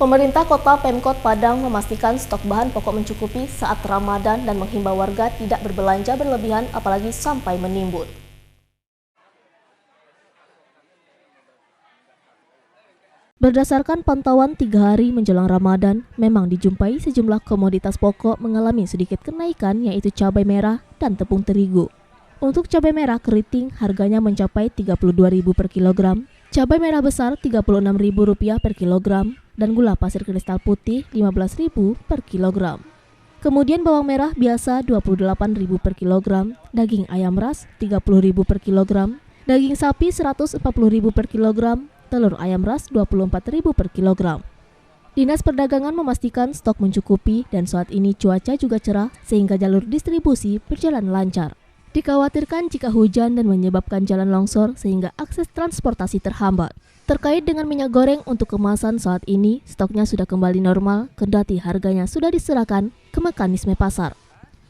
Pemerintah Kota Pemkot Padang memastikan stok bahan pokok mencukupi saat Ramadan dan menghimbau warga tidak berbelanja berlebihan apalagi sampai menimbun. Berdasarkan pantauan 3 hari menjelang Ramadan, memang dijumpai sejumlah komoditas pokok mengalami sedikit kenaikan, yaitu cabai merah dan tepung terigu. Untuk cabai merah keriting harganya mencapai Rp32.000 per kilogram, cabai merah besar Rp36.000 per kilogram, dan gula pasir kristal putih Rp15.000 per kilogram. Kemudian bawang merah biasa Rp28.000 per kilogram, daging ayam ras Rp30.000 per kilogram, daging sapi Rp140.000 per kilogram, telur ayam ras Rp24.000 per kilogram. Dinas Perdagangan memastikan stok mencukupi dan saat ini cuaca juga cerah sehingga jalur distribusi berjalan lancar. Dikhawatirkan jika hujan dan menyebabkan jalan longsor sehingga akses transportasi terhambat. Terkait dengan minyak goreng untuk kemasan saat ini, stoknya sudah kembali normal, kendati harganya sudah diserahkan ke mekanisme pasar.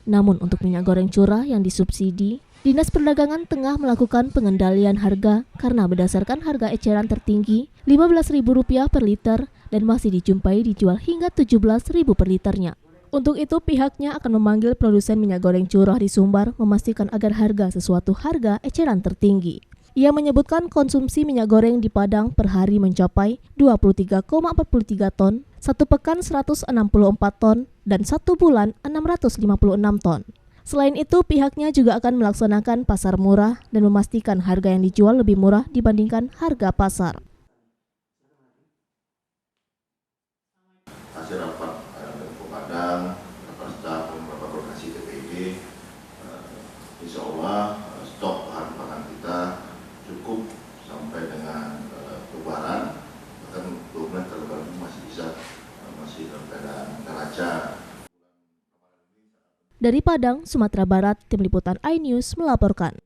Namun untuk minyak goreng curah yang disubsidi, Dinas Perdagangan tengah melakukan pengendalian harga karena berdasarkan harga eceran tertinggi Rp15.000 per liter dan masih dijumpai dijual hingga Rp17.000 per liternya. Untuk itu pihaknya akan memanggil produsen minyak goreng curah di Sumbar memastikan agar harga sesuatu harga eceran tertinggi. Ia menyebutkan konsumsi minyak goreng di Padang per hari mencapai 23,43 ton, satu pekan 164 ton, dan satu bulan 656 ton. Selain itu, pihaknya juga akan melaksanakan pasar murah dan memastikan harga yang dijual lebih murah dibandingkan harga pasar. Hasil rapat Pemkot Padang, rapat staf beberapa lokasi TPID, insya Allah stok bahan pangan kita cukup sampai dengan Lebaran, bahkan 2 bulan Lebaran masih dalam keadaan neraca. Dari Padang, Sumatera Barat, Tim Liputan iNews melaporkan.